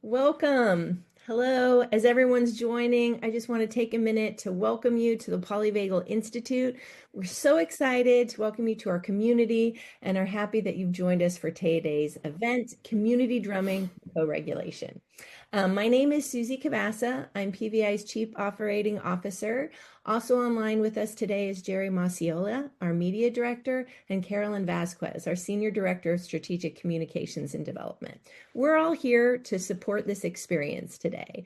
Welcome. Hello. As everyone's joining, I just want to take a minute to welcome you to the Polyvagal Institute. We're so excited to welcome you to our community and are happy that you've joined us for today's event, Community Drumming Co-Regulation. My name is Susie Cavassa. I'm PVI's Chief Operating Officer. Also online with us today is Jerry Masiola, our Media Director, and Carolyn Vasquez, our Senior Director of Strategic Communications and Development. We're all here to support this experience today.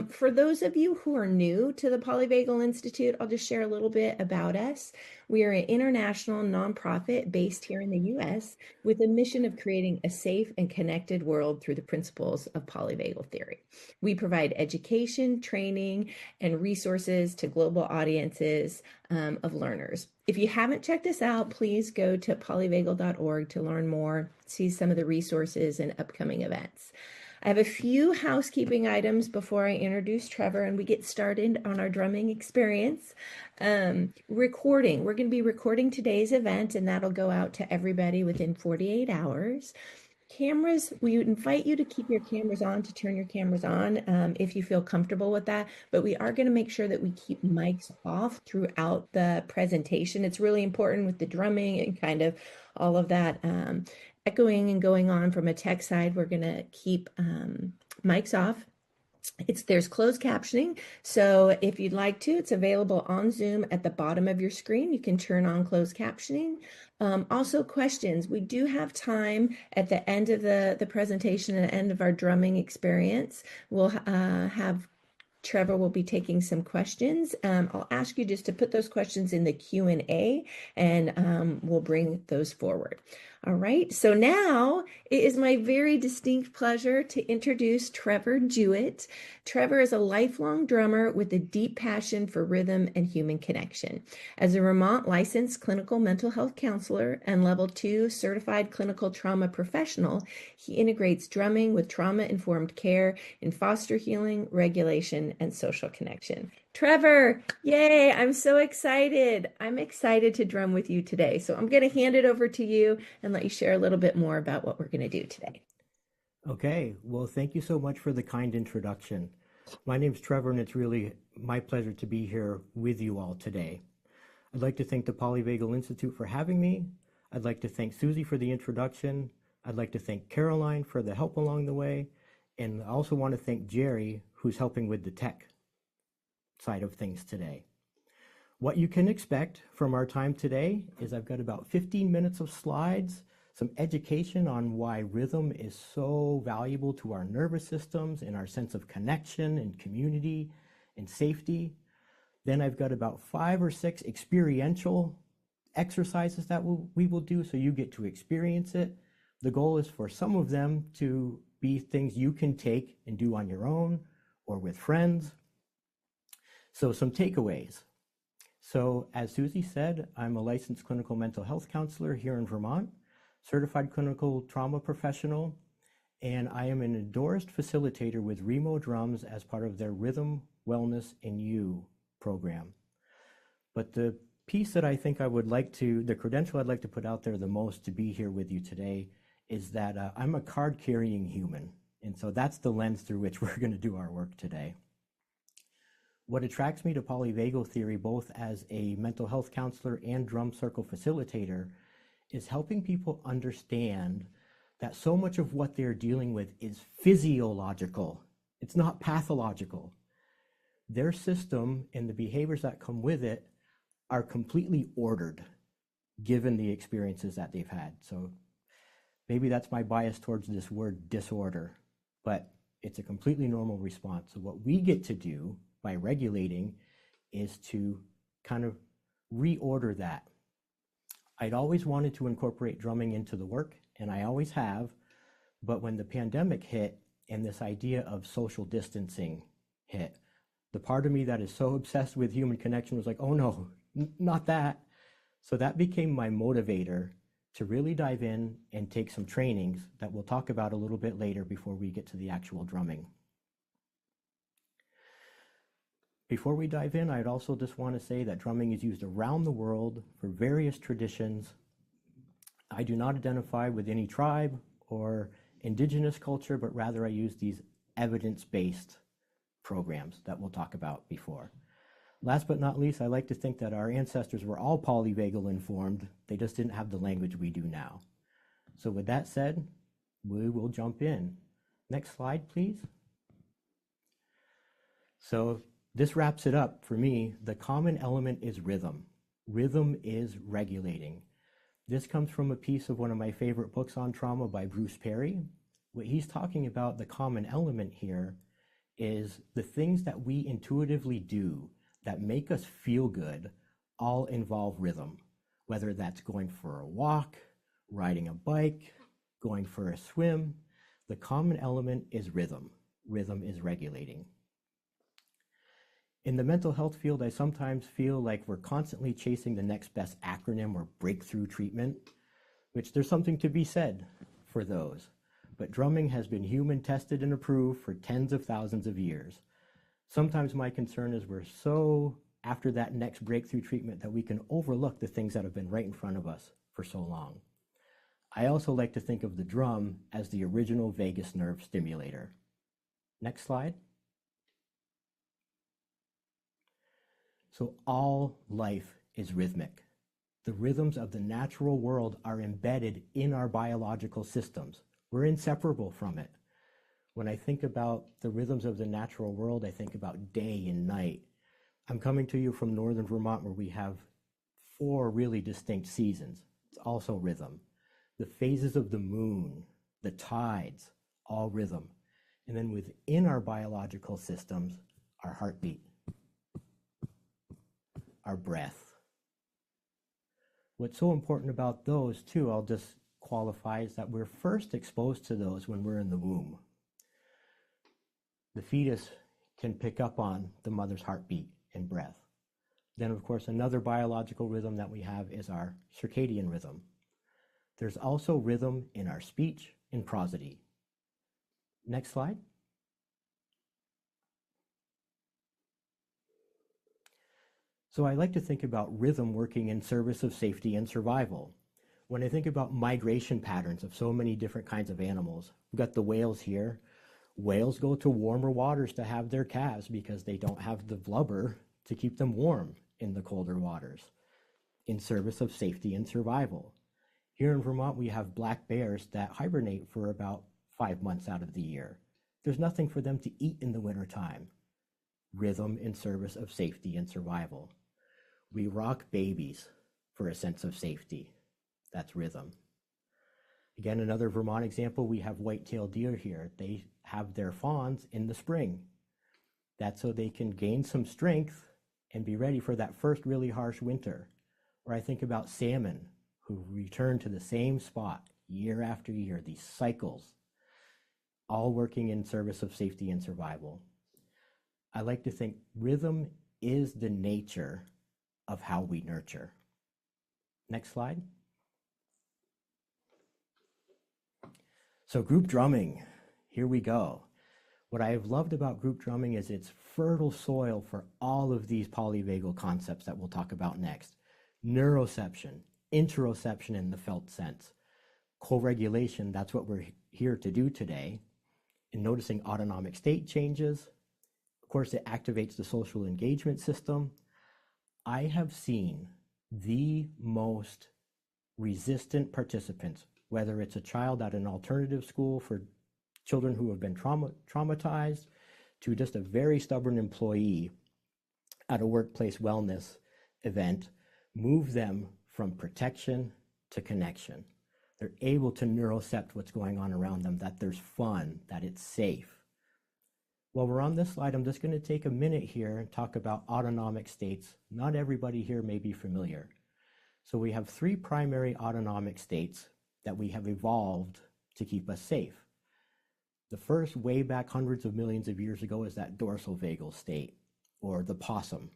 For those of you who are new to the Polyvagal Institute, I'll just share a little bit about us. We are an international nonprofit based here in the U.S. with a mission of creating a safe and connected world through the principles of polyvagal theory. We provide education, training, and resources to global audiences of learners. If you haven't checked us out, please go to polyvagal.org to learn more, see some of the resources and upcoming events. I have a few housekeeping items before I introduce Trevor and we get started on our drumming experience. Recording. We're going to be recording today's event and that'll go out to everybody within 48 hours. Cameras, we invite you to keep your cameras on, to turn your cameras on if you feel comfortable with that, but we are going to make sure that we keep mics off throughout the presentation. It's really important with the drumming and kind of all of that echoing and going on from a tech side. We're going to keep mics off. There's closed captioning, so if you'd like to, it's available on Zoom at the bottom of your screen. You can turn on closed captioning. Also questions. We do have time at the end of the presentation, at the end of our drumming experience. We'll have Trevor will be taking some questions. I'll ask you just to put those questions in the Q&A and we'll bring those forward. All right, so now it is my very distinct pleasure to introduce Trevor Jewett. Trevor is a lifelong drummer with a deep passion for rhythm and human connection. As a Vermont licensed clinical mental health counselor and level 2 certified clinical trauma professional, he integrates drumming with trauma-informed care in foster healing, regulation, and social connection. Trevor, yay, I'm so excited. I'm excited to drum with you today. So I'm going to hand it over to you and let you share a little bit more about what we're going to do today. Okay, well, thank you so much for the kind introduction. My name's Trevor, and it's really my pleasure to be here with you all today. I'd like to thank the Polyvagal Institute for having me. I'd like to thank Susie for the introduction. I'd like to thank Caroline for the help along the way. And I also want to thank Jerry, who's helping with the tech side of things today. What you can expect from our time today is I've got about 15 minutes of slides, some education on why rhythm is so valuable to our nervous systems and our sense of connection and community and safety. Then I've got about 5 or 6 experiential exercises that we will do so you get to experience it. The goal is for some of them to be things you can take and do on your own or with friends. So some takeaways. So as Susie said, I'm a licensed clinical mental health counselor here in Vermont, certified clinical trauma professional, and I am an endorsed facilitator with Remo Drums as part of their Rhythm, Wellness, and You program. But the piece that I think the credential I'd like to put out there the most to be here with you today is that I'm a card-carrying human. And so that's the lens through which we're going to do our work today. What attracts me to polyvagal theory, both as a mental health counselor and drum circle facilitator, is helping people understand that so much of what they're dealing with is physiological. It's not pathological. Their system and the behaviors that come with it are completely ordered, given the experiences that they've had. So maybe that's my bias towards this word disorder, but it's a completely normal response. So what we get to do by regulating is to kind of reorder that. I'd always wanted to incorporate drumming into the work, and I always have, but when the pandemic hit and this idea of social distancing hit, the part of me that is so obsessed with human connection was like, oh no, not that. So that became my motivator to really dive in and take some trainings that we'll talk about a little bit later before we get to the actual drumming. Before we dive in, I'd also just want to say that drumming is used around the world for various traditions. I do not identify with any tribe or indigenous culture, but rather I use these evidence-based programs that we'll talk about before. Last but not least, I like to think that our ancestors were all polyvagal informed. They just didn't have the language we do now. So with that said, we will jump in. Next slide, please. So this wraps it up for me. The common element is rhythm. Rhythm is regulating. This comes from a piece of one of my favorite books on trauma by Bruce Perry. What he's talking about, the common element here, is the things that we intuitively do that make us feel good all involve rhythm, whether that's going for a walk, riding a bike, going for a swim. The common element is rhythm. Rhythm is regulating. In the mental health field, I sometimes feel like we're constantly chasing the next best acronym or breakthrough treatment, which there's something to be said for those. But drumming has been human tested and approved for tens of thousands of years. Sometimes my concern is we're so after that next breakthrough treatment that we can overlook the things that have been right in front of us for so long. I also like to think of the drum as the original vagus nerve stimulator. Next slide. So all life is rhythmic. The rhythms of the natural world are embedded in our biological systems. We're inseparable from it. When I think about the rhythms of the natural world, I think about day and night. I'm coming to you from northern Vermont, where we have 4 really distinct seasons. It's also rhythm. The phases of the moon, the tides, all rhythm. And then within our biological systems, our heartbeat, our breath. What's so important about those too, I'll just qualify, is that we're first exposed to those when we're in the womb. The fetus can pick up on the mother's heartbeat and breath. Then, of course, another biological rhythm that we have is our circadian rhythm. There's also rhythm in our speech and prosody. Next slide. So I like to think about rhythm working in service of safety and survival. When I think about migration patterns of so many different kinds of animals, we've got the whales here. Whales go to warmer waters to have their calves because they don't have the blubber to keep them warm in the colder waters, in service of safety and survival. Here in Vermont, we have black bears that hibernate for about 5 months out of the year. There's nothing for them to eat in the wintertime. Rhythm in service of safety and survival. We rock babies for a sense of safety. That's rhythm. Again, another Vermont example, we have white-tailed deer here. They have their fawns in the spring. That's so they can gain some strength and be ready for that first really harsh winter. Or I think about salmon, who return to the same spot year after year, these cycles, all working in service of safety and survival. I like to think rhythm is the nature of how we nurture. Next slide. So group drumming, here we go. What I have loved about group drumming is it's fertile soil for all of these polyvagal concepts that we'll talk about next. Neuroception, interoception in the felt sense, co-regulation, that's what we're here to do today, and noticing autonomic state changes. Of course, it activates the social engagement system. I have seen the most resistant participants, whether it's a child at an alternative school for children who have been traumatized, to just a very stubborn employee at a workplace wellness event, move them from protection to connection. They're able to neurocept what's going on around them, that there's fun, that it's safe. While we're on this slide, I'm just going to take a minute here and talk about autonomic states. Not everybody here may be familiar. So we have 3 primary autonomic states that we have evolved to keep us safe. The first, way back hundreds of millions of years ago, is that dorsal vagal state, or the possum.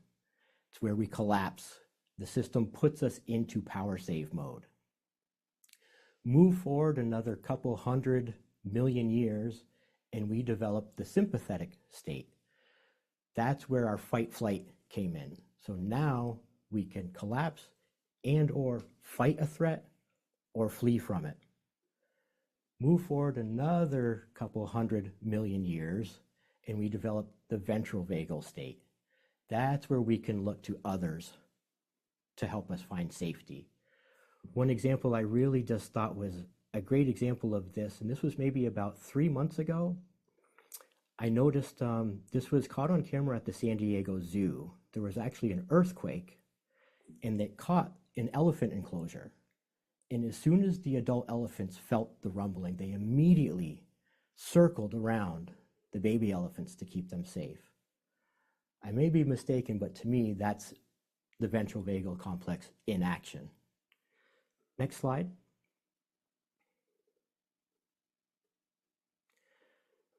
It's where we collapse. The system puts us into power save mode. Move forward another couple 100 million years, and we develop the sympathetic state. That's where our fight flight came in. So now we can collapse and or fight a threat or flee from it. Move forward another couple 100 million years, and we develop the ventral vagal state. That's where we can look to others to help us find safety. One example I really just thought was a great example of this, and this was maybe about 3 months ago. I noticed this was caught on camera at the San Diego Zoo. There was actually an earthquake, and it caught an elephant enclosure. And as soon as the adult elephants felt the rumbling, they immediately circled around the baby elephants to keep them safe. I may be mistaken, but to me, that's the ventral vagal complex in action. Next slide.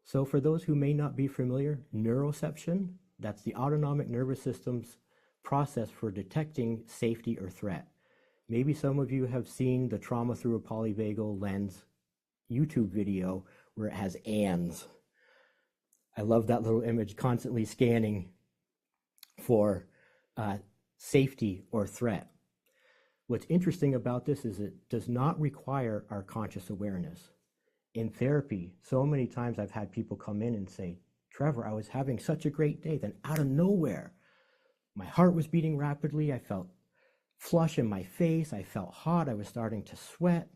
So for those who may not be familiar, neuroception, that's the autonomic nervous system's process for detecting safety or threat. Maybe some of you have seen the Trauma Through a Polyvagal Lens YouTube video where it has ands. I love that little image, constantly scanning for safety or threat. What's interesting about this is it does not require our conscious awareness. In therapy, so many times I've had people come in and say, Trevor, I was having such a great day. Then out of nowhere, my heart was beating rapidly. I felt flush in my face. I felt hot. I was starting to sweat.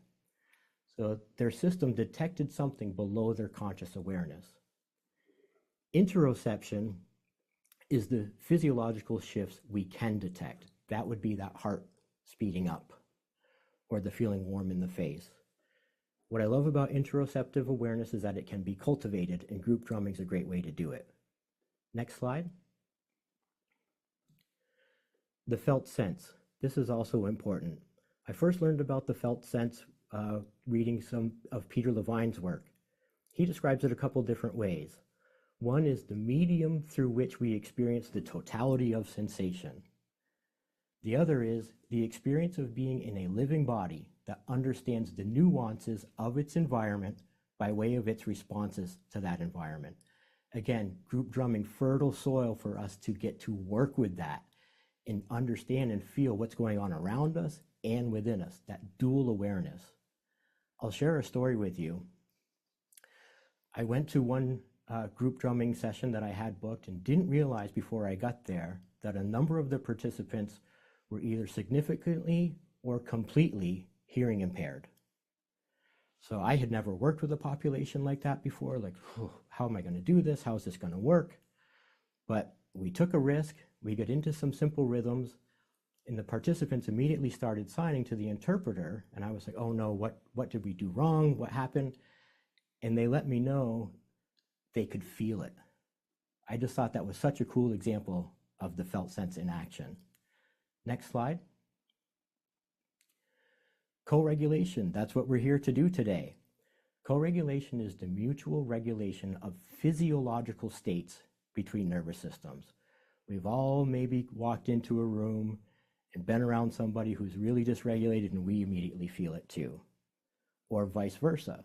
So their system detected something below their conscious awareness. Interoception is the physiological shifts we can detect. That would be that heart speeding up or the feeling warm in the face. What I love about interoceptive awareness is that it can be cultivated, and group drumming is a great way to do it. Next slide. The felt sense. This is also important. I first learned about the felt sense reading some of Peter Levine's work. He describes it a couple different ways. One is the medium through which we experience the totality of sensation. The other is the experience of being in a living body that understands the nuances of its environment by way of its responses to that environment. Again, group drumming, fertile soil for us to get to work with that and understand and feel what's going on around us and within us, that dual awareness. I'll share a story with you. I went to one group drumming session that I had booked and didn't realize before I got there that a number of the participants were either significantly or completely hearing impaired. So I had never worked with a population like that before, like, how am I going to do this? How is this going to work? But we took a risk, we got into some simple rhythms, and the participants immediately started signing to the interpreter, and I was like, oh no, what did we do wrong? What happened? And they let me know they could feel it. I just thought that was such a cool example of the felt sense in action. Next slide. Co-regulation, that's what we're here to do today. Co-regulation is the mutual regulation of physiological states between nervous systems. We've all maybe walked into a room and been around somebody who's really dysregulated and we immediately feel it too. Or vice versa.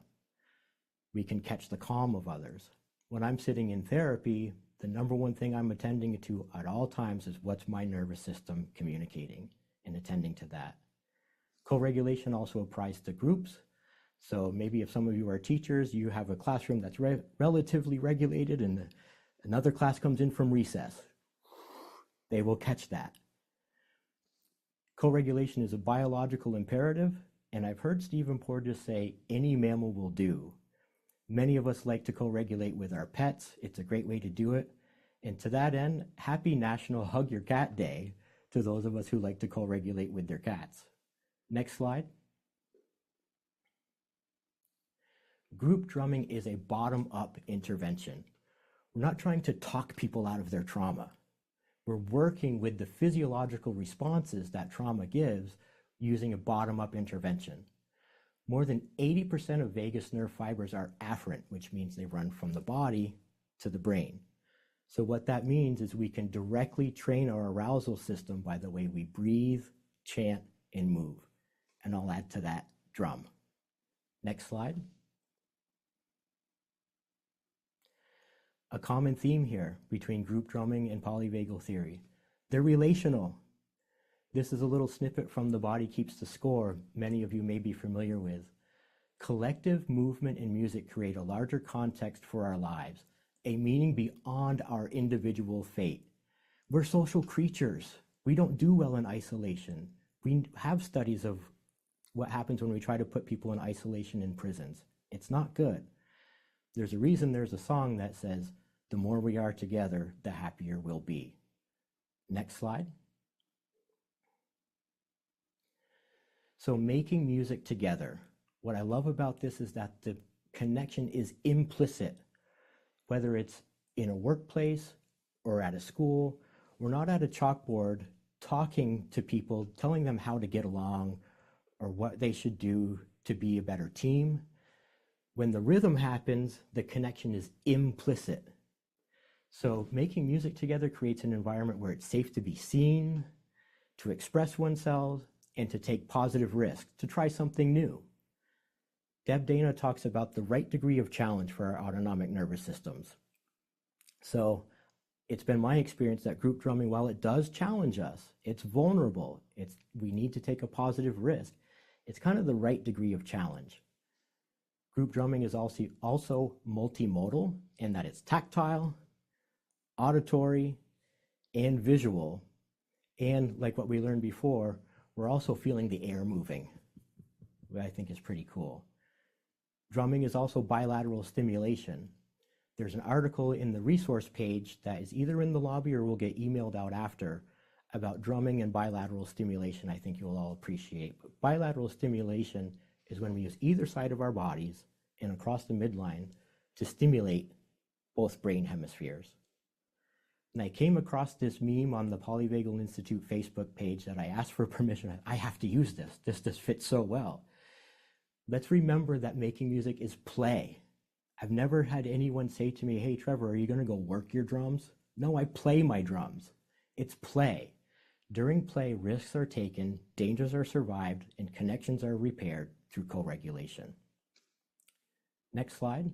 We can catch the calm of others. When I'm sitting in therapy, the number one thing I'm attending to at all times is what's my nervous system communicating and attending to that. Co-regulation also applies to groups. So maybe if some of you are teachers, you have a classroom that's relatively regulated and another class comes in from recess. They will catch that. Co-regulation is a biological imperative, and I've heard Stephen Porges say any mammal will do. Many of us like to co-regulate with our pets. It's a great way to do it. And to that end, happy National Hug Your Cat Day to those of us who like to co-regulate with their cats. Next slide. Group drumming is a bottom-up intervention. We're not trying to talk people out of their trauma. We're working with the physiological responses that trauma gives using a bottom-up intervention. More than 80% of vagus nerve fibers are afferent, which means they run from the body to the brain. So what that means is we can directly train our arousal system by the way we breathe, chant, and move. And I'll add to that drum. Next slide. A common theme here between group drumming and polyvagal theory. They're relational. This is a little snippet from The Body Keeps the Score, many of you may be familiar with. Collective movement and music create a larger context for our lives, a meaning beyond our individual fate. We're social creatures. We don't do well in isolation. We have studies of what happens when we try to put people in isolation in prisons. It's not good. There's a reason there's a song that says, the more we are together, the happier we'll be. Next slide. So making music together. What I love about this is that the connection is implicit. Whether it's in a workplace or at a school, we're not at a chalkboard talking to people, telling them how to get along or what they should do to be a better team. When the rhythm happens, the connection is implicit. So making music together creates an environment where it's safe to be seen, to express oneself, and to take positive risks, to try something new. Deb Dana talks about the right degree of challenge for our autonomic nervous systems. So it's been my experience that group drumming, while it does challenge us, it's vulnerable, we need to take a positive risk. It's kind of the right degree of challenge. Group drumming is also multimodal in that it's tactile, auditory, and visual. And like what we learned before, we're also feeling the air moving, which I think is pretty cool. Drumming is also bilateral stimulation. There's an article in the resource page that is either in the lobby or will get emailed out after about drumming and bilateral stimulation. I think you'll all appreciate. But bilateral stimulation is when we use either side of our bodies and across the midline to stimulate both brain hemispheres. And I came across this meme on the Polyvagal Institute Facebook page that I asked for permission. I have to use this. This fits so well. Let's remember that making music is play. I've never had anyone say to me, hey, Trevor, are you going to go work your drums? No, I play my drums. It's play. During play, risks are taken, dangers are survived, and connections are repaired through co-regulation. Next slide.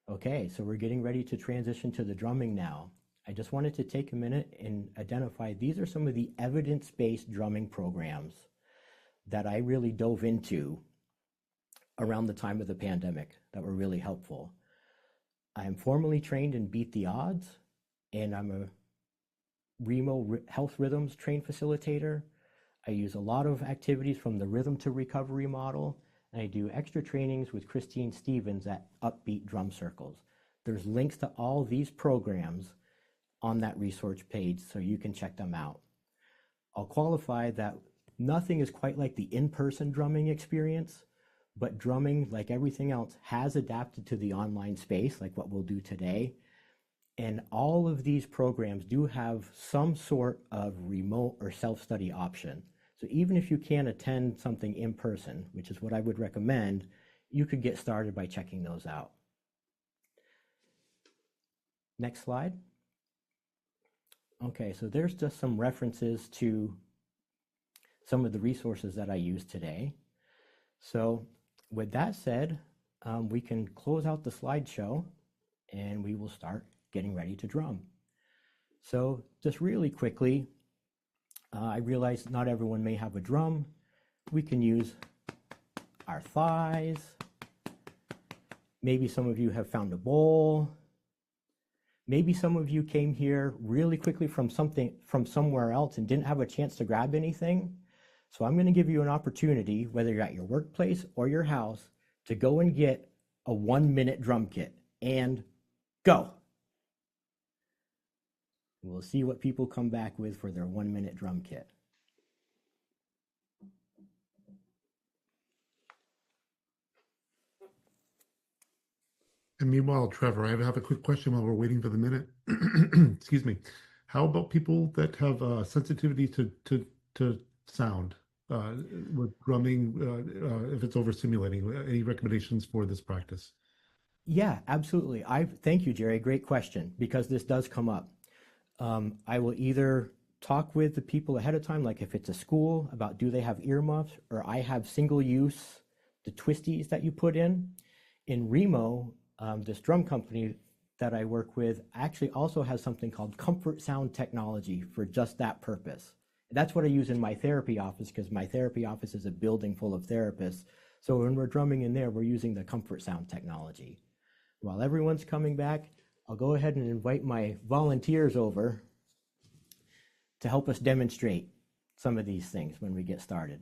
Okay, so we're getting ready to transition to the drumming now. I just wanted to take a minute and identify these are some of the evidence-based drumming programs that I really dove into around the time of the pandemic that were really helpful. I am formally trained in Beat the Odds, and I'm a Remo Health Rhythms trained facilitator. I use a lot of activities from the Rhythm to Recovery model, and I do extra trainings with Christine Stevens at Upbeat Drum Circles. There's links to all these programs on that resource page, so you can check them out. I'll qualify that nothing is quite like the in-person drumming experience, but drumming, like everything else, has adapted to the online space, like what we'll do today. And all of these programs do have some sort of remote or self-study option. So even if you can't attend something in person, which is what I would recommend, you could get started by checking those out. Next slide. Okay, so there's just some references to some of the resources that I use today. So with that said, we can close out the slideshow and we will start getting ready to drum. So just really quickly, I realize not everyone may have a drum. We can use our thighs. Maybe some of you have found a bowl. Maybe some of you came here really quickly from somewhere else and didn't have a chance to grab anything. So I'm going to give you an opportunity, whether you're at your workplace or your house, to go and get a 1-minute drum kit and go. We'll see what people come back with for their 1-minute drum kit. And meanwhile, Trevor, I have a quick question while we're waiting for the minute. Excuse me. How about people that have sensitivity to sound with drumming, if it's overstimulating? Any recommendations for this practice? Yeah, absolutely. Thank you, Jerry. Great question, because this does come up. I will either talk with the people ahead of time, like if it's a school, about do they have earmuffs, or I have single use, the twisties that you put in. In Remo, this drum company that I work with actually also has something called comfort sound technology for just that purpose. That's what I use in my therapy office, because my therapy office is a building full of therapists. So when we're drumming in there, we're using the comfort sound technology. While everyone's coming back, I'll go ahead and invite my volunteers over to help us demonstrate some of these things when we get started.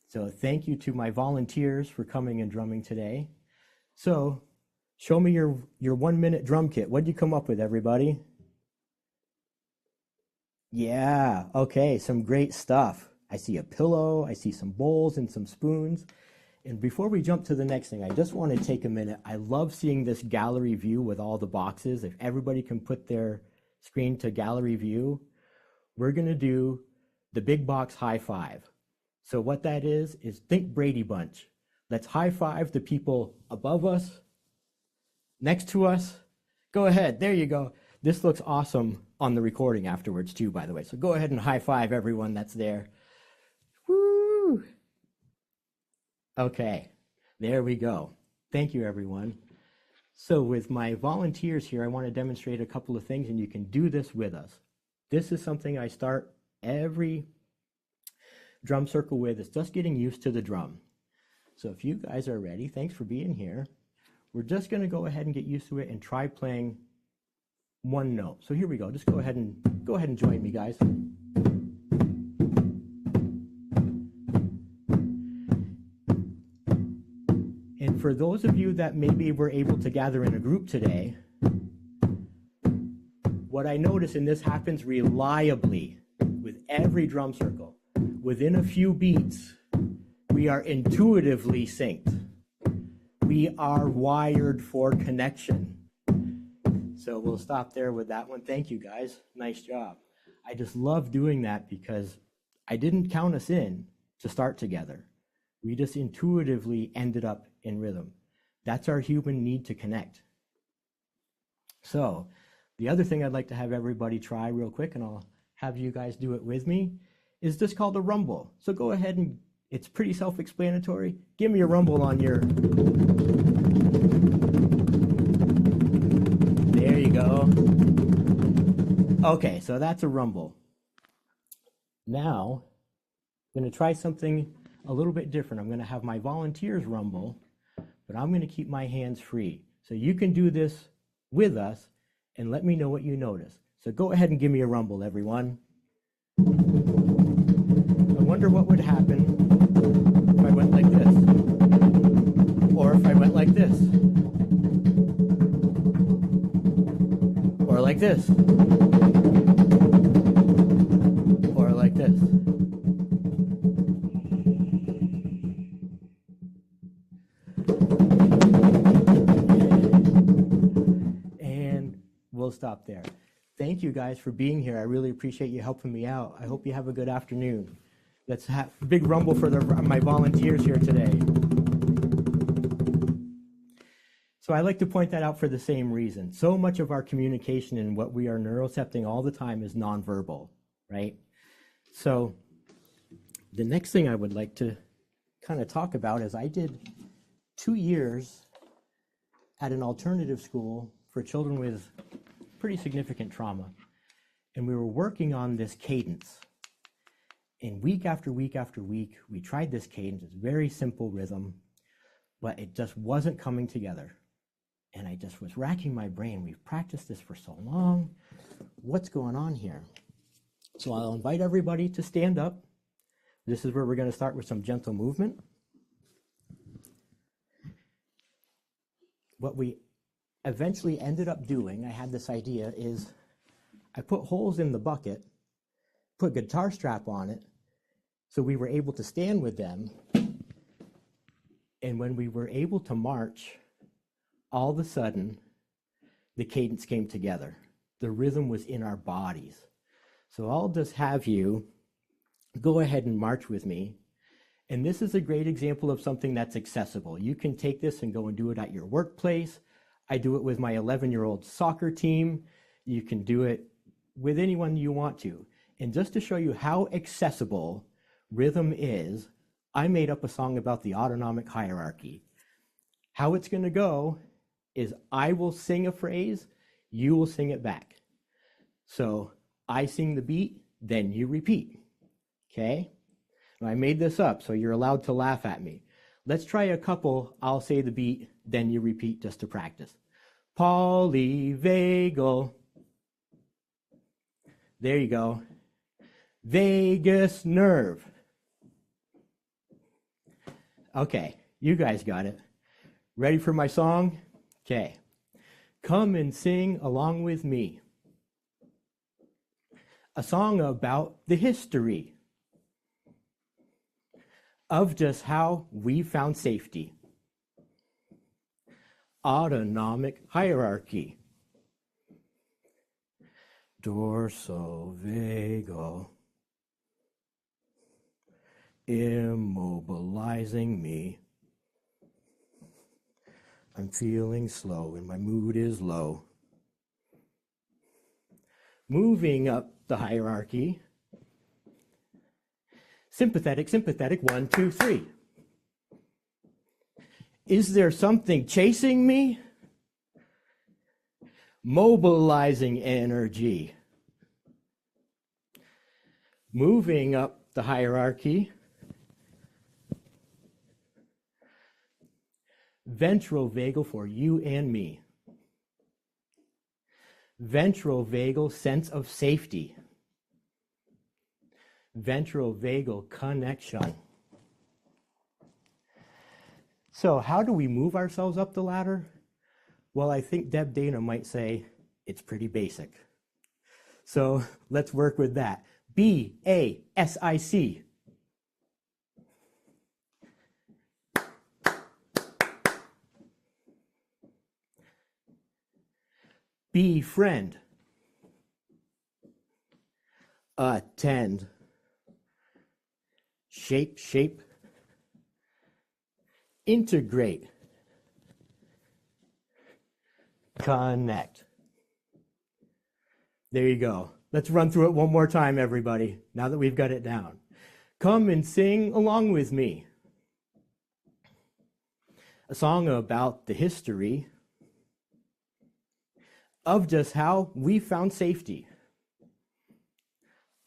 So thank you to my volunteers for coming and drumming today. So show me your 1 minute drum kit. What'd you come up with, everybody? Yeah, okay, some great stuff. I see a pillow, I see some bowls and some spoons. And before we jump to the next thing, I just want to take a minute. I love seeing this gallery view with all the boxes. If everybody can put their screen to gallery view, we're going to do the big box high five. So what that is think Brady Bunch. Let's high five the people above us, next to us. Go ahead, there you go. This looks awesome on the recording afterwards too, by the way. So go ahead and high five everyone that's there. Woo! Okay, there we go. Thank you, everyone. So with my volunteers here, I want to demonstrate a couple of things, and you can do this with us. This is something I start every drum circle with. It's just getting used to the drum. So if you guys are ready, thanks for being here. We're just going to go ahead and get used to it and try playing one note. So here we go. Just go ahead and join me, guys. And for those of you that maybe were able to gather in a group today, what I notice, and this happens reliably with every drum circle, within a few beats, we are intuitively synced. We are wired for connection. So we'll stop there with that one. Thank you, guys. Nice job. I just love doing that because I didn't count us in to start together. We just intuitively ended up in rhythm. That's our human need to connect. So the other thing I'd like to have everybody try real quick, and I'll have you guys do it with me, is this called a rumble. So go ahead and, it's pretty self-explanatory. Give me a rumble on your... There you go. Okay, so that's a rumble. Now, I'm going to try something a little bit different. I'm going to have my volunteers rumble, but I'm going to keep my hands free. So you can do this with us and let me know what you notice. So go ahead and give me a rumble, everyone. I wonder what would happen if I went like this, or if I went like this, or like this, or like this. And we'll stop there. Thank you guys for being here. I really appreciate you helping me out. I hope you have a good afternoon. Let's have a big rumble for my volunteers here today. So I like to point that out for the same reason. So much of our communication and what we are neurocepting all the time is nonverbal, right? So the next thing I would like to kind of talk about is I did 2 years at an alternative school for children with pretty significant trauma. And we were working on this cadence. And week after week after week, we tried this cadence. It's very simple rhythm, but it just wasn't coming together. And I just was racking my brain. We've practiced this for so long. What's going on here? So I'll invite everybody to stand up. This is where we're going to start with some gentle movement. What we eventually ended up doing, I had this idea, is I put holes in the bucket, put a guitar strap on it, so we were able to stand with them. And when we were able to march, all of a sudden, the cadence came together. The rhythm was in our bodies. So I'll just have you go ahead and march with me. And this is a great example of something that's accessible. You can take this and go and do it at your workplace. I do it with my 11-year-old soccer team. You can do it with anyone you want to. And just to show you how accessible rhythm is, I made up a song about the autonomic hierarchy. How it's going to go is I will sing a phrase, you will sing it back. So I sing the beat, then you repeat. Okay? Now, I made this up, so you're allowed to laugh at me. Let's try a couple. I'll say the beat, then you repeat just to practice. Polyvagal. There you go. Vagus nerve. Okay, you guys got it. Ready for my song? Okay. Come and sing along with me. A song about the history of just how we found safety. Autonomic hierarchy. Dorsovagal. Immobilizing me. I'm feeling slow and my mood is low. Moving up the hierarchy. Sympathetic, sympathetic, 1, 2, 3. Is there something chasing me? Mobilizing energy. Moving up the hierarchy. Ventral vagal for you and me. Ventral vagal sense of safety. Ventral vagal connection. So how do we move ourselves up the ladder? Well, I think Deb Dana might say it's pretty basic. So let's work with that. B-A-S-I-C. Befriend. Attend. Shape, shape. Integrate. Connect. There you go. Let's run through it one more time, everybody, now that we've got it down. Come and sing along with me. A song about the history of just how we found safety.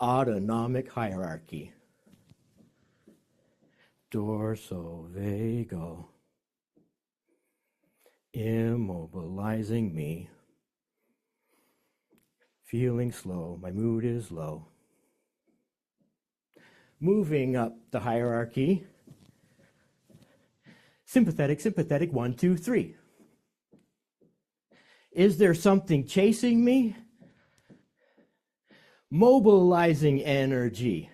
Autonomic hierarchy. Dorsovagal. Immobilizing me. Feeling slow, my mood is low. Moving up the hierarchy. Sympathetic, sympathetic, 1, 2, 3. Is there something chasing me? Mobilizing energy.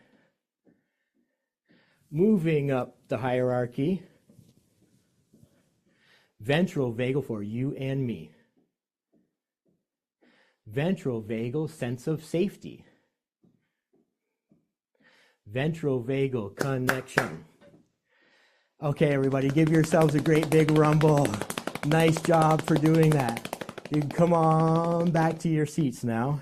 Moving up the hierarchy. Ventral vagal for you and me. Ventral vagal sense of safety. Ventral vagal connection. Okay, everybody, give yourselves a great big rumble. Nice job for doing that. You can come on back to your seats now.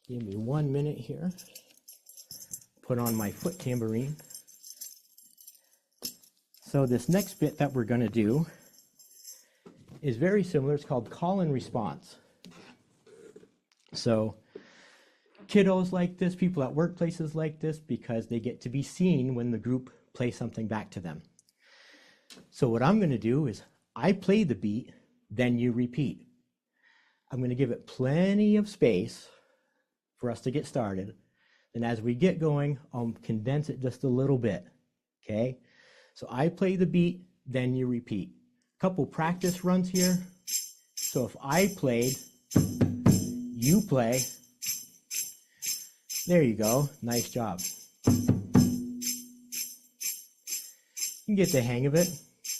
Give me 1 minute here. Put on my foot tambourine. So this next bit that we're going to do is very similar. It's called call and response. So kiddos like this, people at workplaces like this, because they get to be seen when the group plays something back to them. So what I'm going to do is I play the beat, then you repeat. I'm going to give it plenty of space for us to get started. And as we get going, I'll condense it just a little bit, okay? So I play the beat, then you repeat. A couple practice runs here. So if I played, you play. There you go, nice job. You can get the hang of it.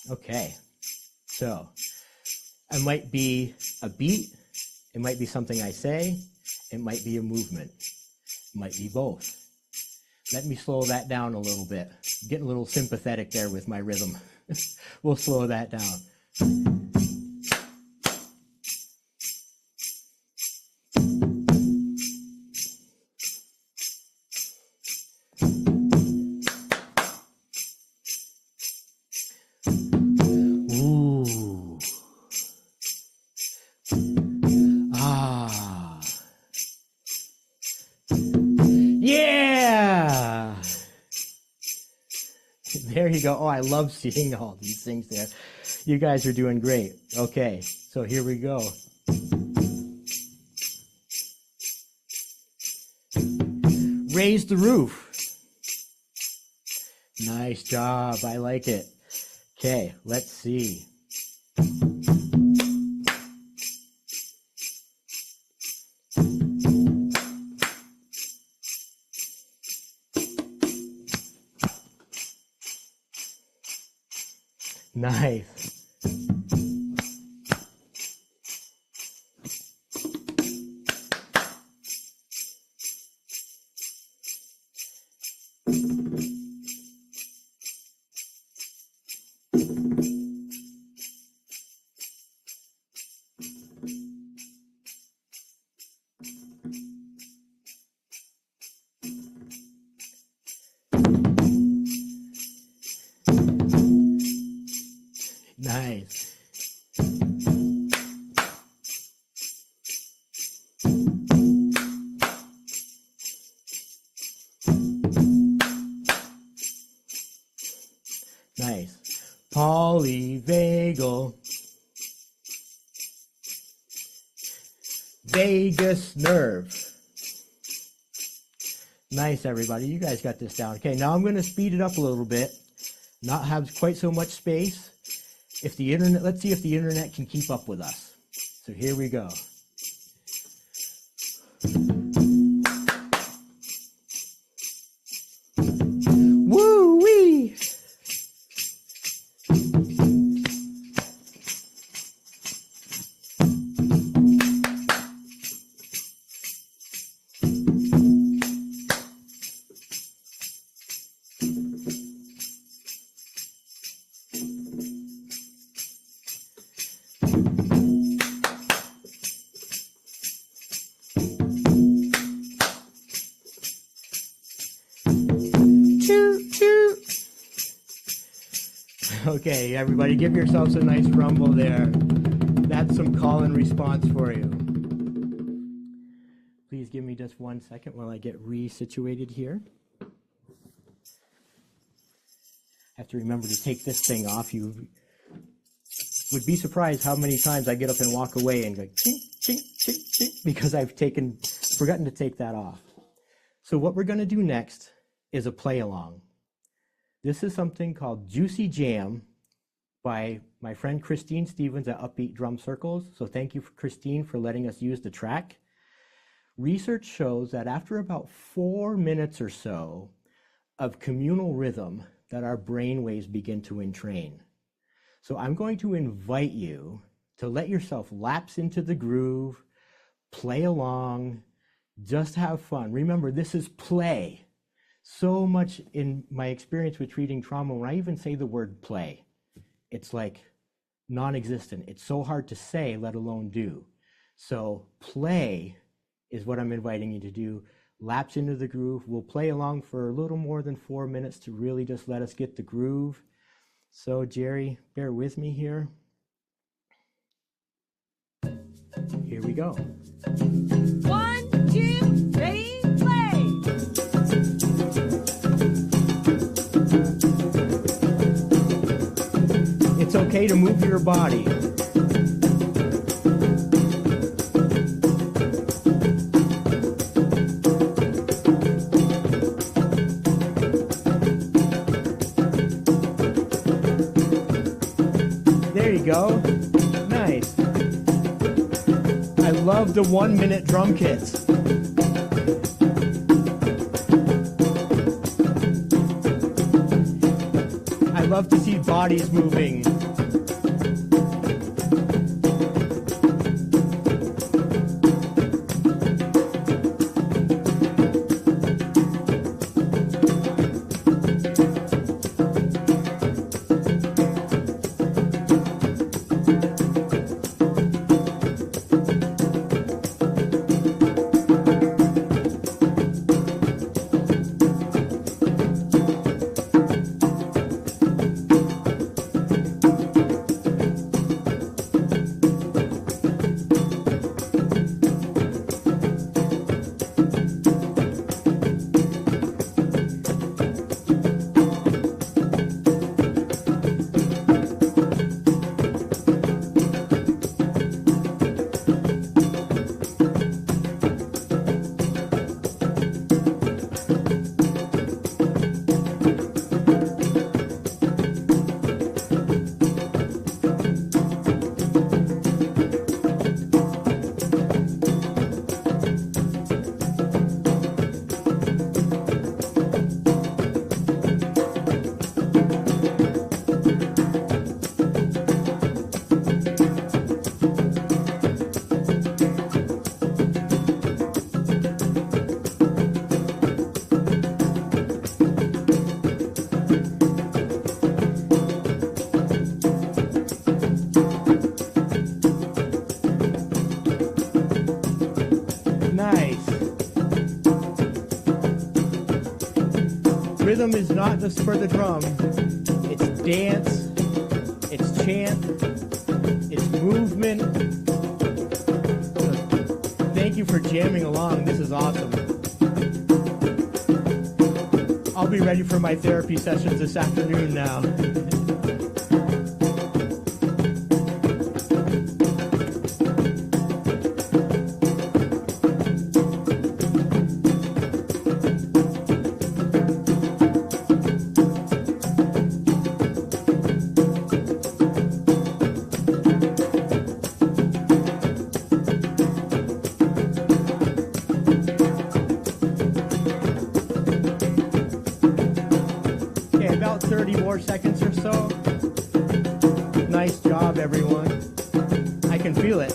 Okay, so it might be a beat, it might be something I say, it might be a movement. Might be both. Let me slow that down a little bit. Getting a little sympathetic there with my rhythm. We'll slow that down. Ooh. There you go. Oh, I love seeing all these things there. You guys are doing great. Okay, so here we go. Raise the roof. Nice job. I like it. Okay, let's see. Nice. Nice. Nice. Polyvagal. Vagus nerve. Nice, everybody. You guys got this down. Okay, now I'm going to speed it up a little bit. Not have quite so much space. If the internet, let's see if the internet can keep up with us. So here we go. Woo-wee! Okay, everybody, give yourselves a nice rumble there. That's some call and response for you. Please give me just 1 second while I get resituated here. I have to remember to take this thing off. You would be surprised how many times I get up and walk away and go chink, chink, chink, chink, because I've forgotten to take that off. So what we're going to do next is a play along. This is something called Juicy Jam by my friend Christine Stevens at Upbeat Drum Circles. So thank you, Christine, for letting us use the track. Research shows that after about 4 minutes or so of communal rhythm, that our brain waves begin to entrain. So I'm going to invite you to let yourself lapse into the groove, play along, just have fun. Remember, this is play. So much in my experience with treating trauma, when I even say the word play, it's like non-existent. It's so hard to say, let alone do. So play is what I'm inviting you to do. Lapse into the groove. We'll play along for a little more than 4 minutes to really just let us get the groove. So Jerry, bear with me here. Here we go. 1, 2, 3, play! It's okay to move your body. There you go. Nice. I love the 1-minute drum kits. I love to see bodies moving. rhythm is not just for the drum. It's dance, it's chant, it's movement. So thank you for jamming along. This is awesome. I'll be ready for my therapy sessions this afternoon now. About 30 more seconds or so. Nice job, everyone. I can feel it.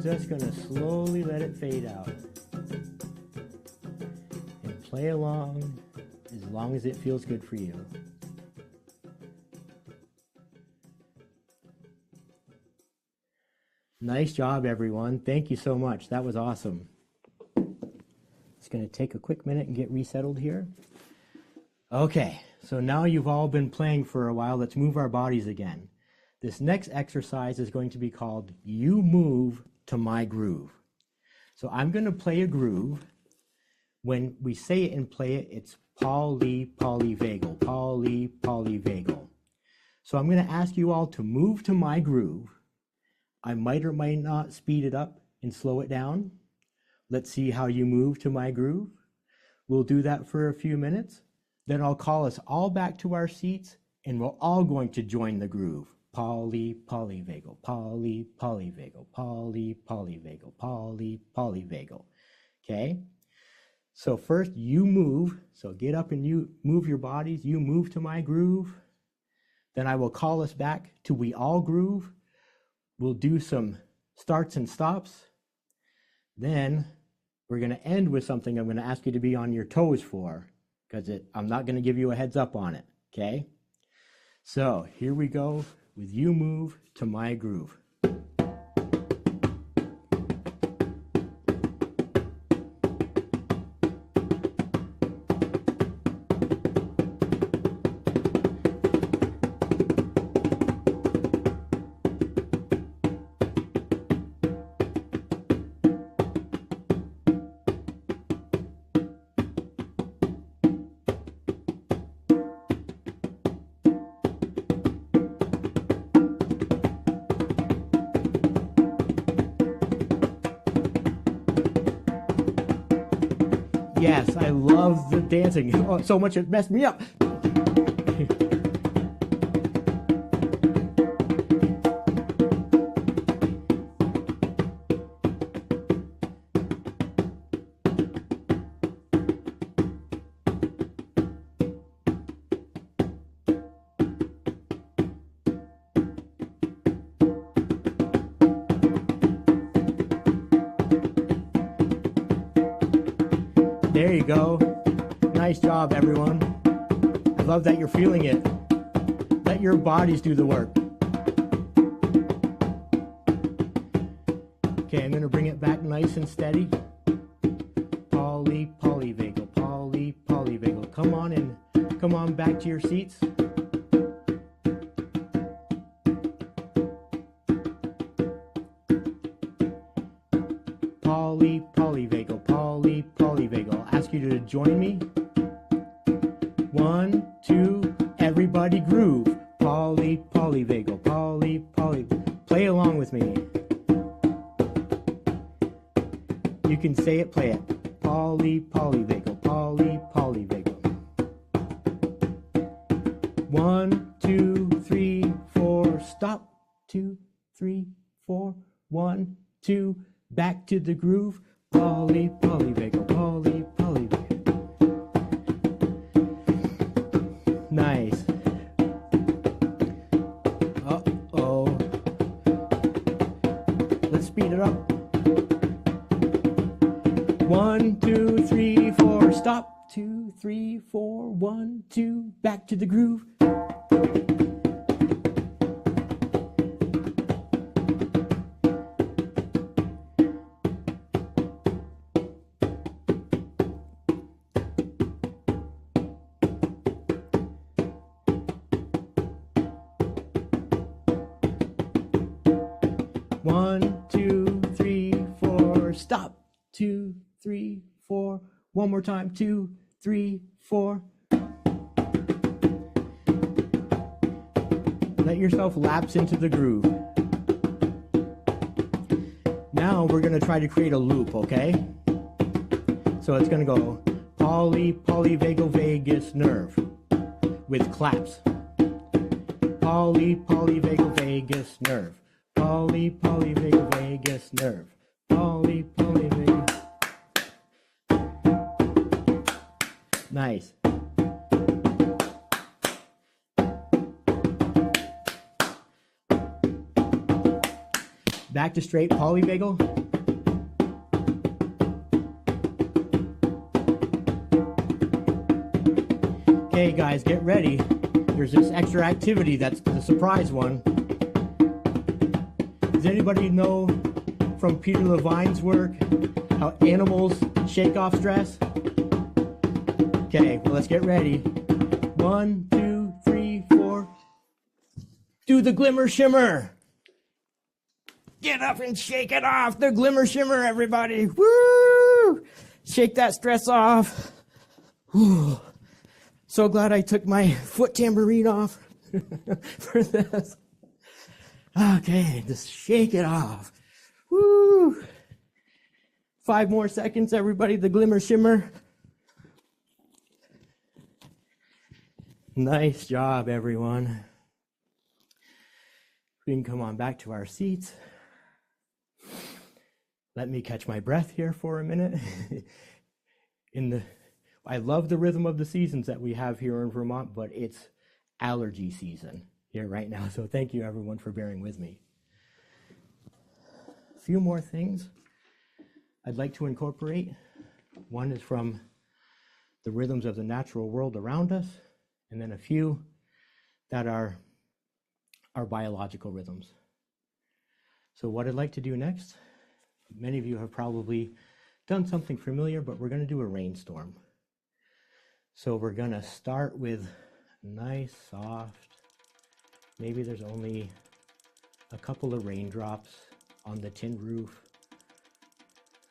Just going to slowly let it fade out. And play along as long as it feels good for you. Nice job, everyone. Thank you so much. That was awesome. Just going to take a quick minute and get resettled here. Okay, so now you've all been playing for a while. Let's move our bodies again. This next exercise is going to be called You Move to My Groove. So I'm going to play a groove. When we say it and play it, it's polyvagal, polyvagal. So I'm going to ask you all to move to my groove. I might or might not speed it up and slow it down. Let's see how you move to my groove. We'll do that for a few minutes. Then I'll call us all back to our seats and we're all going to join the groove. Polyvagal, polyvagal, polyvagal, polyvagal. Okay? So first you move. So get up and you move your bodies. You move to my groove. Then I will call us back to we all groove. We'll do some starts and stops. Then we're going to end with something I'm going to ask you to be on your toes for, because I'm not going to give you a heads up on it, okay? So here we go with You Move to My Groove. Yes, I love the dancing. Oh, so much it messed me up. There you go. Nice job, everyone. I love that you're feeling it. Let your bodies do the work. Okay, I'm going to bring it back nice and steady. Polyvagal, polyvagal. Come on back to your seats. Polyvagal, polyvagal. I'll ask you to join me. 1, 2, everybody groove. Polyvagal, poly. Play along with me. You can say it, play it. Polyvagal, polyvagal. 1, 2, 3, 4, stop. 2, 3, 4, 1, 2, back to the groove. Polyvagal, polyvagal. Nice. Uh-oh. Let's speed it up. 1, 2, 3, 4, stop. 2, 3, 4, 1, 2, back to the groove. One, two, three, four, stop. 2, 3, 4. One more time. 2, 3, 4. Let yourself lapse into the groove. Now we're going to try to create a loop, okay? So it's going to go polyvagal vagus nerve with claps. Polyvagal vagus nerve. Polyvagal vagus nerve. Polyvagal. Nice. Back to straight polyvagal. Okay, guys, get ready. There's this extra activity that's the surprise one. Does anybody know from Peter Levine's work how animals shake off stress? Okay, well, let's get ready. 1, 2, 3, 4. Do the glimmer shimmer. Get up and shake it off. The glimmer shimmer, everybody. Woo! Shake that stress off. Whew. So glad I took my foot tambourine off for this. Okay, just shake it off. Woo! 5 more seconds, everybody. The glimmer shimmer. Nice job, everyone. We can come on back to our seats. Let me catch my breath here for a minute. I love the rhythm of the seasons that we have here in Vermont, but it's allergy season here right now. So thank you, everyone, for bearing with me. A few more things I'd like to incorporate. One is from the rhythms of the natural world around us, and then a few that are our biological rhythms. So what I'd like to do next, many of you have probably done something familiar, but we're going to do a rainstorm. So we're going to start with nice, soft, maybe there's only a couple of raindrops on the tin roof,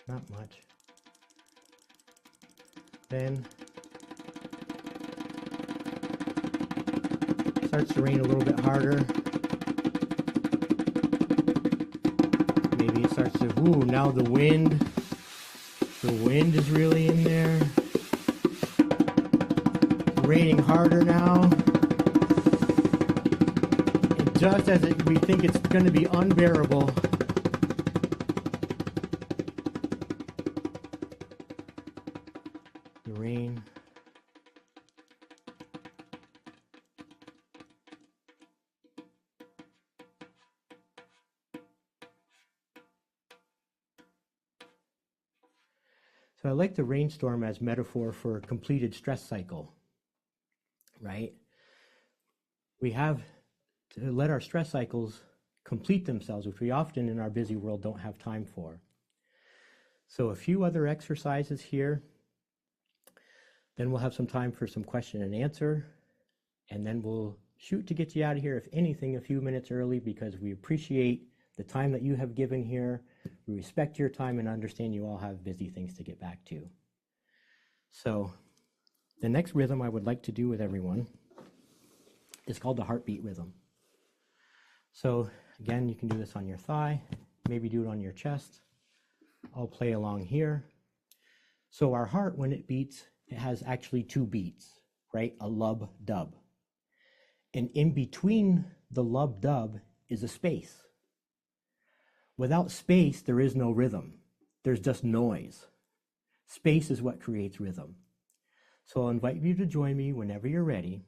not much. Then starts to rain a little bit harder. Maybe it starts to, ooh, now the wind is really in there. Raining harder now. And just as we think it's going to be unbearable, the rain. So I like the rainstorm as metaphor for a completed stress cycle, right? We have to let our stress cycles complete themselves, which we often in our busy world don't have time for. So a few other exercises here. Then we'll have some time for some question and answer. And then we'll shoot to get you out of here, if anything, a few minutes early, because we appreciate the time that you have given here. We respect your time and understand you all have busy things to get back to. So the next rhythm I would like to do with everyone is called the heartbeat rhythm. So again, you can do this on your thigh, maybe do it on your chest. I'll play along here. So our heart, when it beats, it has actually 2 beats, right? A lub-dub. And in between the lub-dub is a space. Without space, there is no rhythm. There's just noise. Space is what creates rhythm. So I'll invite you to join me whenever you're ready.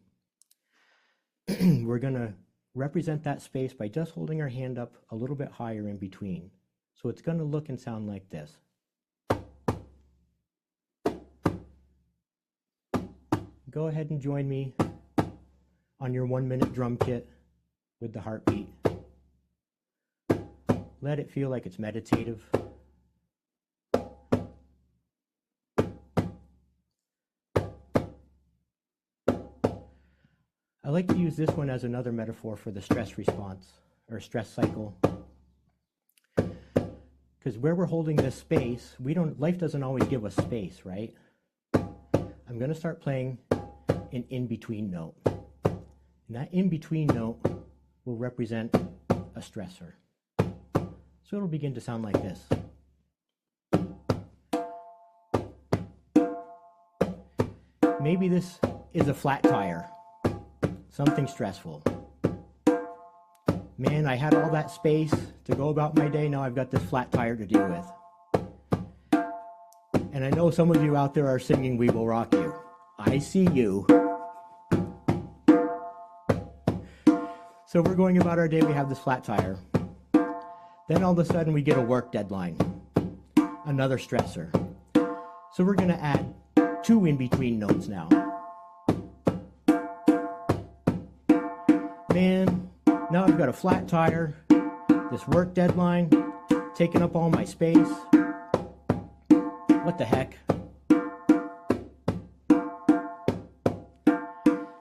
We're going to represent that space by just holding our hand up a little bit higher in between. So it's going to look and sound like this. go ahead and join me on your 1-minute drum kit with the heartbeat. Let it feel like it's meditative. I like to use this one as another metaphor for the stress response or stress cycle. Because where we're holding this space, life doesn't always give us space, right? I'm going to start playing an in-between note. And that in-between note will represent a stressor. So it'll begin to sound like this. Maybe this is a flat tire, something stressful. Man, I had all that space to go about my day, now I've got this flat tire to deal with. And I know some of you out there are singing We Will Rock You. I see you. So we're going about our day, we have this flat tire. Then all of a sudden we get a work deadline, another stressor. So we're going to add 2 in-between notes now. Man, now I've got a flat tire, this work deadline, taking up all my space. What the heck?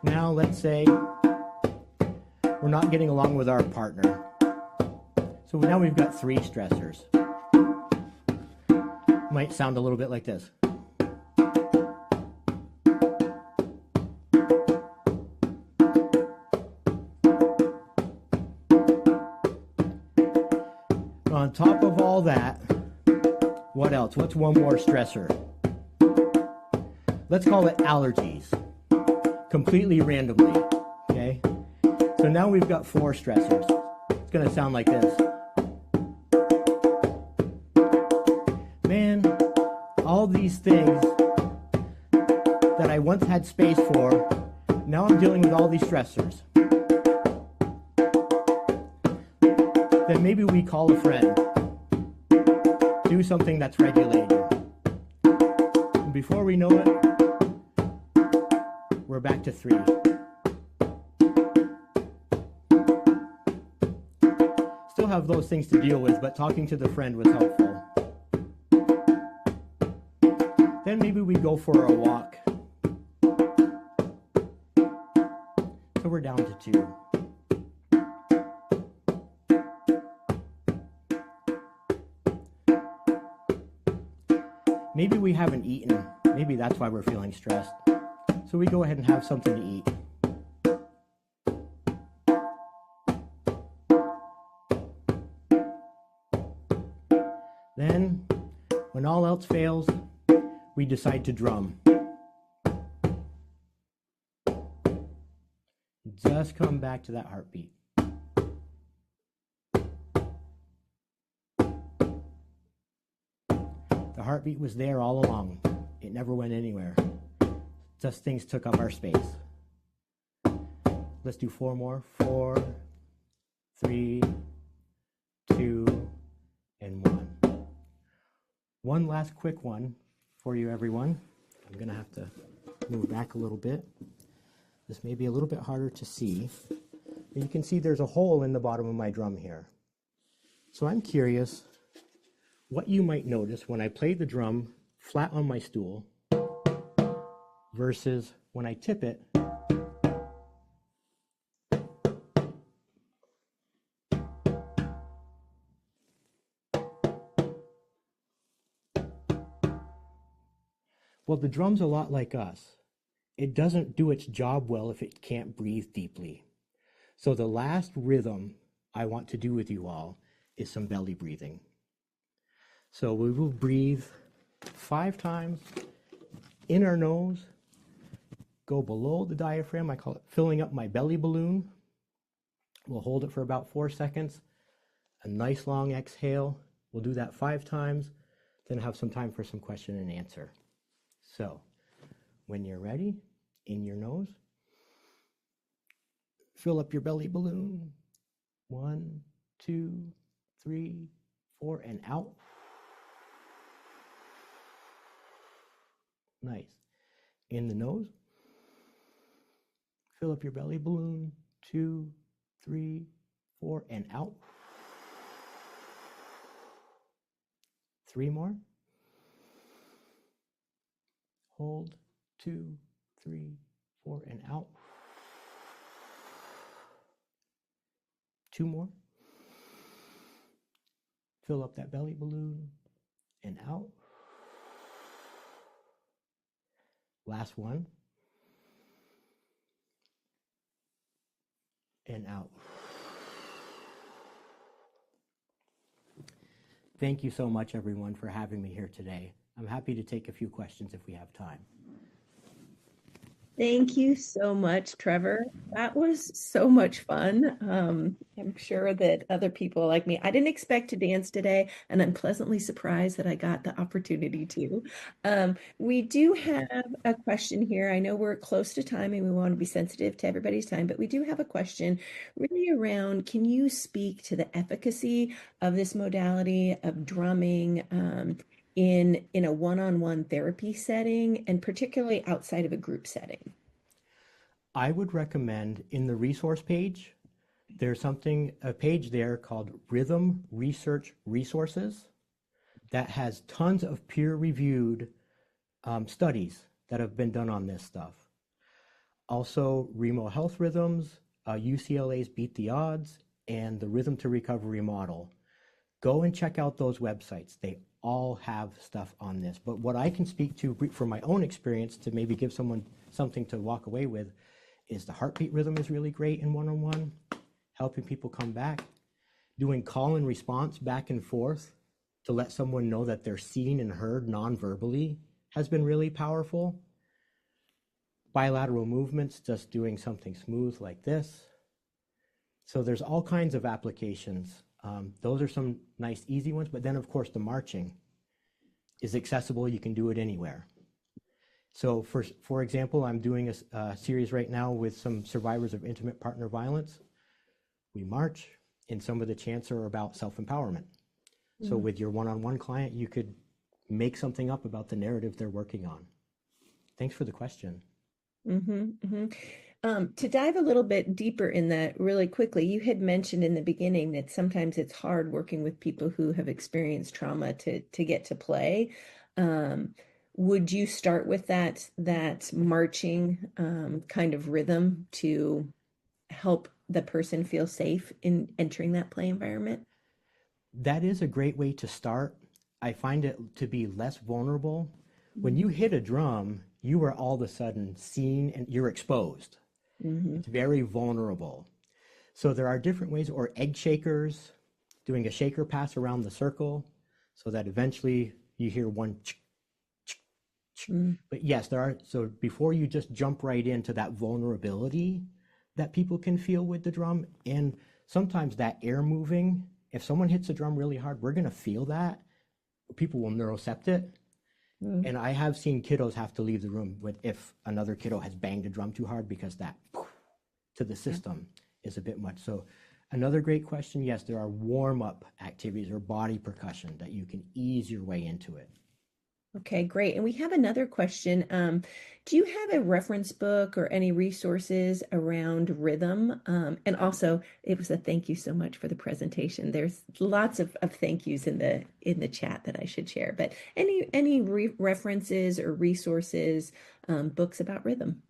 Now let's say we're not getting along with our partner. So now we've got 3 stressors. Might sound a little bit like this. On top of all that, what else? What's one more stressor? Let's call it allergies. Completely randomly, okay? So now we've got 4 stressors. It's going to sound like this. Man, all these things that I once had space for, now I'm dealing with all these stressors. Then maybe we call a friend. Do something that's regulating. And before we know it, we're back to 3. Still have those things to deal with, but talking to the friend was helpful. Then maybe we go for a walk. So we're down to 2. Maybe we haven't eaten. Maybe that's why we're feeling stressed. So we go ahead and have something to eat. Then, when all else fails, we decide to drum. Just come back to that heartbeat. The heartbeat was there all along. It never went anywhere. Just things took up our space. Let's do 4 more. 4, 3, 2, and 1. One last quick one for you, everyone. I'm going to have to move back a little bit. This may be a little bit harder to see. But you can see there's a hole in the bottom of my drum here. So I'm curious what you might notice when I play the drum flat on my stool versus when I tip it well, the drum's a lot like us. It doesn't do its job well if it can't breathe deeply. So the last rhythm I want to do with you all is some belly breathing. So we will breathe 5 times in our nose, go below the diaphragm. I call it filling up my belly balloon. We'll hold it for about 4 seconds. A nice long exhale. We'll do that 5 times, then have some time for some question and answer. So when you're ready, in your nose, fill up your belly balloon. 1, 2, 3, 4, and out. Nice. In the nose. Fill up your belly balloon. 2, 3, 4, and out. 3 more. Hold. 2, 3, 4, and out. 2 more. Fill up that belly balloon and out. Last one. And out. Thank you so much, everyone, for having me here today. I'm happy to take a few questions if we have time. Thank you so much, Trevor. That was so much fun. I'm sure that other people like me, I didn't expect to dance today, and I'm pleasantly surprised that I got the opportunity to. We do have a question here. I know we're close to time and we want to be sensitive to everybody's time, but we do have a question really around, can you speak to the efficacy of this modality of drumming in a one-on-one therapy setting, and particularly outside of a group setting? I would recommend in the resource page, there's a page there called Rhythm Research Resources that has tons of peer-reviewed studies that have been done on this stuff. Also, Remo Health Rhythms, UCLA's Beat the Odds, and the Rhythm to Recovery model. Go and check out those websites. They all have stuff on this. But what I can speak to from my own experience to maybe give someone something to walk away with is the heartbeat rhythm is really great in one-on-one, helping people come back, doing call and response back and forth to let someone know that they're seen and heard non-verbally has been really powerful. Bilateral movements, just doing something smooth like this. So there's all kinds of applications. Those are some nice, easy ones. But then, of course, the marching is accessible. You can do it anywhere. So, for example, I'm doing a series right now with some survivors of intimate partner violence. We march, and some of the chants are about self-empowerment. Mm-hmm. So with your one-on-one client, you could make something up about the narrative they're working on. Thanks for the question. Mm-hmm, mm-hmm. To dive a little bit deeper in that really quickly, you had mentioned in the beginning that sometimes it's hard working with people who have experienced trauma to get to play. Would you start with that marching kind of rhythm to help the person feel safe in entering that play environment? That is a great way to start. I find it to be less vulnerable. When you hit a drum, you are all of a sudden seen and you're exposed. Mm-hmm. It's very vulnerable. So there are different ways, or egg shakers, doing a shaker pass around the circle so that eventually you hear one ch, ch, ch. But yes, there are. So before you just jump right into that vulnerability that people can feel with the drum, and sometimes that air moving, if someone hits a drum really hard, we're going to feel that. People will neurocept it. And I have seen kiddos have to leave the room if another kiddo has banged a drum too hard, because that to the system is a bit much. So another great question, yes, there are warm-up activities or body percussion that you can ease your way into it. Okay, great. And we have another question. Do you have a reference book or any resources around rhythm? And also, it was a thank you so much for the presentation. There's lots of thank yous in the chat that I should share. But any references or resources, books about rhythm?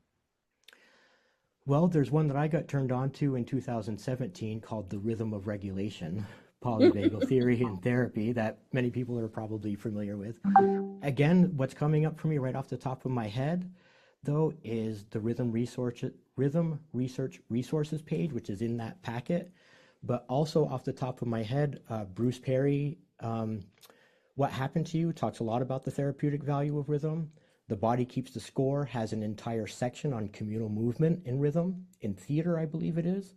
Well, there's one that I got turned on to in 2017 called The Rhythm of Regulation, Polyvagal Theory and Therapy, that many people are probably familiar with. Again, what's coming up for me right off the top of my head, though, is the Rhythm Research Resources page, which is in that packet. But also off the top of my head, Bruce Perry, What Happened to You, talks a lot about the therapeutic value of rhythm. The Body Keeps the Score has an entire section on communal movement in rhythm, in theater, I believe it is.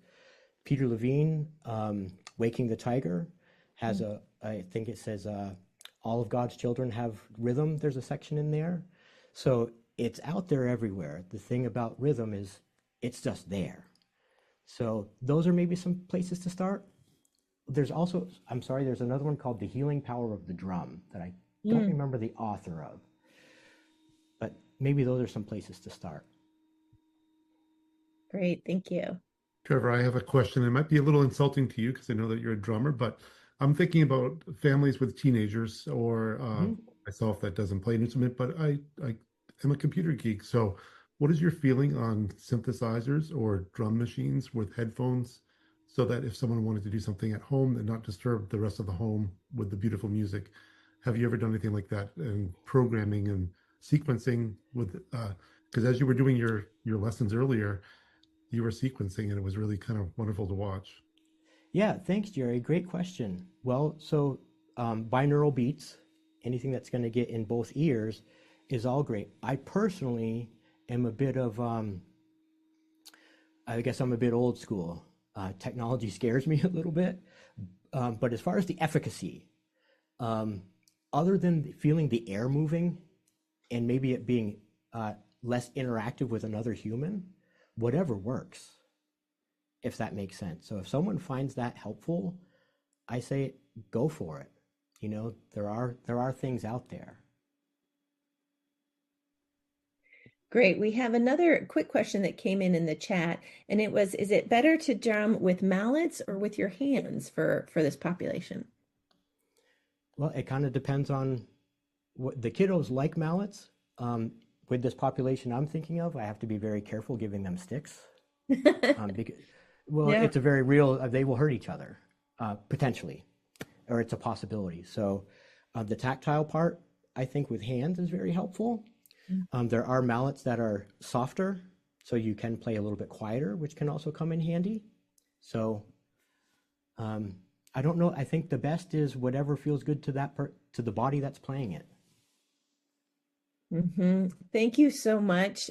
Peter Levine, Waking the Tiger, has I think it says, all of God's children have rhythm. There's a section in there. So it's out there everywhere. The thing about rhythm is it's just there. So those are maybe some places to start. There's also, I'm sorry, there's another one called The Healing Power of the Drum that I don't remember the author of. But maybe those are some places to start. Great. Thank you. Trevor, I have a question. It might be a little insulting to you because I know that you're a drummer, but I'm thinking about families with teenagers or Mhm. myself that doesn't play an instrument, but I am a computer geek. So, what is your feeling on synthesizers or drum machines with headphones so that if someone wanted to do something at home and not disturb the rest of the home with the beautiful music? Have you ever done anything like that and programming and sequencing with because as you were doing your lessons earlier, you were sequencing and it was really kind of wonderful to watch. Yeah, thanks, Jerry. Great question. Well, so binaural beats, anything that's going to get in both ears, is all great. I personally am a bit of, I guess I'm a bit old school. Technology scares me a little bit. But as far as the efficacy, um, other than feeling the air moving and maybe it being less interactive with another human, whatever works, if that makes sense. So if someone finds that helpful, I say go for it. You know, there are things out there. Great. We have another quick question that came in the chat, and it was, is it better to drum with mallets or with your hands for this population? Well, it kind of depends on what the kiddos like mallets. With this population I'm thinking of, I have to be very careful giving them sticks. Because, well, Yeah. it's a very real, they will hurt each other, potentially, or it's a possibility. So the tactile part, I think with hands is very helpful. There are mallets that are softer, so you can play a little bit quieter, which can also come in handy. So um, I don't know. I think the best is whatever feels good to to the body that's playing it. Thank you so much,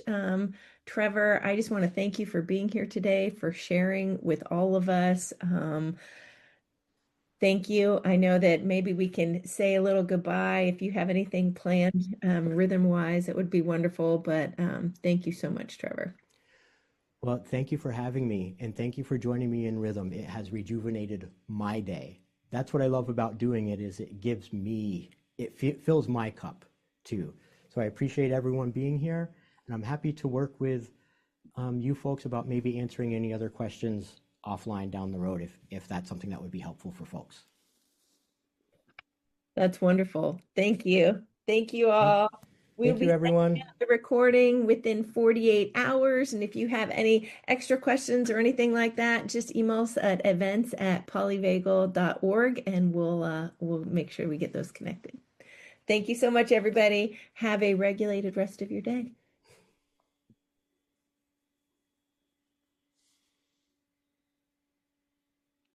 Trevor. I just want to thank you for being here today, for sharing with all of us. Thank you. I know that maybe we can say a little goodbye if you have anything planned, rhythm-wise, it would be wonderful. But thank you so much, Trevor. Well, thank you for having me, and thank you for joining me in Rhythm. It has rejuvenated my day. That's what I love about doing it is it gives me, fills my cup too. So I appreciate everyone being here, and I'm happy to work with you folks about maybe answering any other questions offline down the road if that's something that would be helpful for folks. That's wonderful. Thank you. Thank you Thank, all. We'll thank you, be sending everyone. out the recording within 48 hours. And if you have any extra questions or anything like that, just email us at events@polyvagal.org and we'll make sure we get those connected. Thank you so much, everybody. Have a regulated rest of your day.